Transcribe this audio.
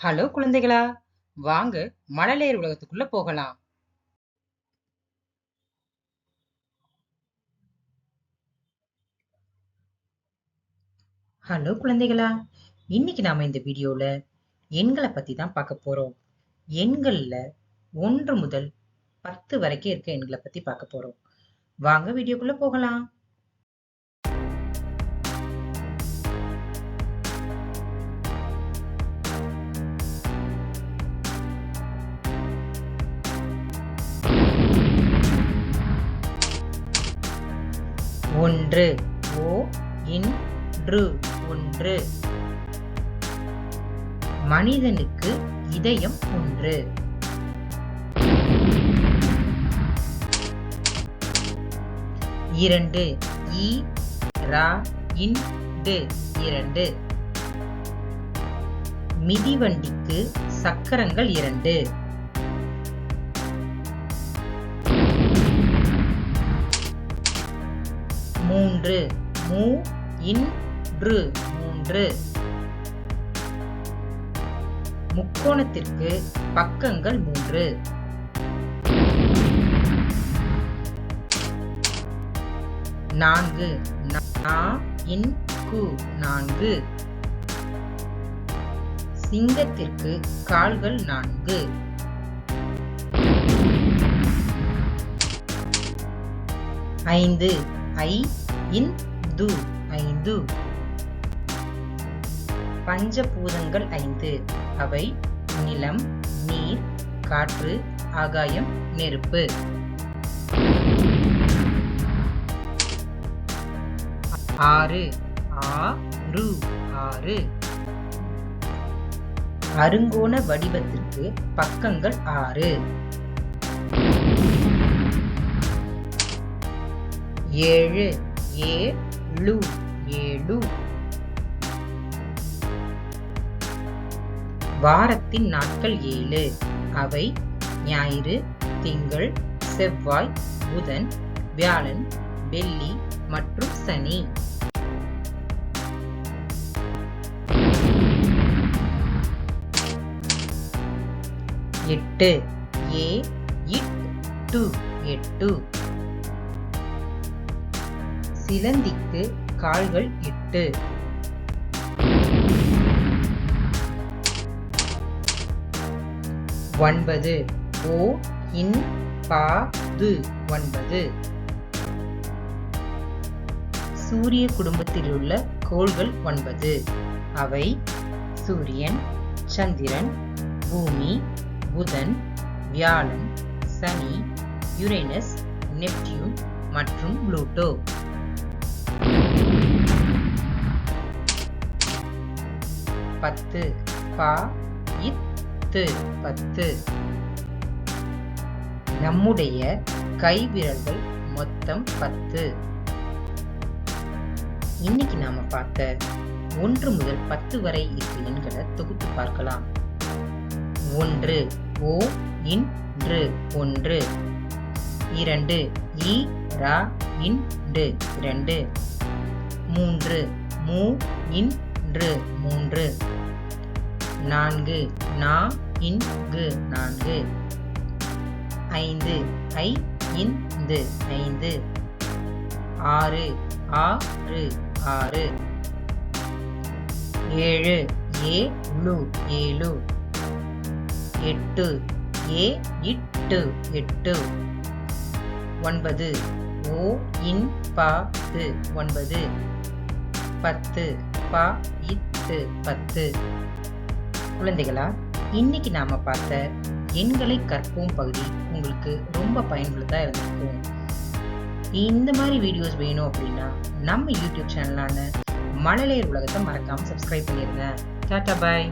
Hello குழந்தைகளா, வாங்க மழலையர் உலகத்துக்குள்ள போகலாம். ஹலோ குழந்தைகளா, இன்னைக்கு நாம இந்த வீடியோல எண்களை பத்தி தான் பார்க்க போறோம். எண்கள்ல 1 முதல் 10 வரைக்கும் இருக்க எண்களை பத்தி பார்க்க போறோம். வாங்க வீடியோக்குள்ள போகலாம். ஒன்று ஒன்று. மனிதனுக்கு இதயம் ஒன்று. இரண்டு இரண்டு. மிதிவண்டிக்கு சக்கரங்கள் 2. மூன்று மூன்று. முக்கோணத்திற்கு பக்கங்கள் 3. நான்கு 4. சிங்கத்திற்கு கால்கள் 4. ஐந்து 5. பஞ்சபூதங்கள் 5. அவை நிலம், நீர், காற்று, ஆகாயம், நெருப்பு. 6. அருங்கோண வடிவத்திற்கு பக்கங்கள் 6. 7. வாரத்தின் நாட்கள் 7. அவை ஞாயிறு, திங்கள், செவ்வாய், புதன், வியாழன், வெள்ளி மற்றும் சனி. 8. 8. சிலந்திக்கு கால்கள் 8. 9. 9. சூரிய குடும்பத்தில் உள்ள கோள்கள் 9. அவை சூரியன், சந்திரன், பூமி, புதன், வியாழன், சனி, யுரேனஸ், நெப்டியூன் மற்றும் புளூட்டோ. 10. 10. நம்முடைய கைவிரல்கள் மொத்தம் 10. இன்னைக்கு நாம பார்த்த 1 முதல் 10 வரை இருக்க எண்களை தொகுத்து பார்க்கலாம். 1 1. 2 2. 3 3. 4 4. 5 5. 6 6. 7 7. 8 8. 9 9. 10 10. குழந்தைகளா, இன்னைக்கு நாம பார்த்த எண்களை கற்போம் பகுதி உங்களுக்கு ரொம்ப பயனுள்ளதா இருந்திருக்கும். இந்த மாதிரி வீடியோஸ் வேணும் அப்படின்னா நம்ம யூடியூப் சேனலான மழலையர் உலகத்தை மறக்காம சப்ஸ்கிரைப் பண்ணிருங்க. டாடா, பாய்.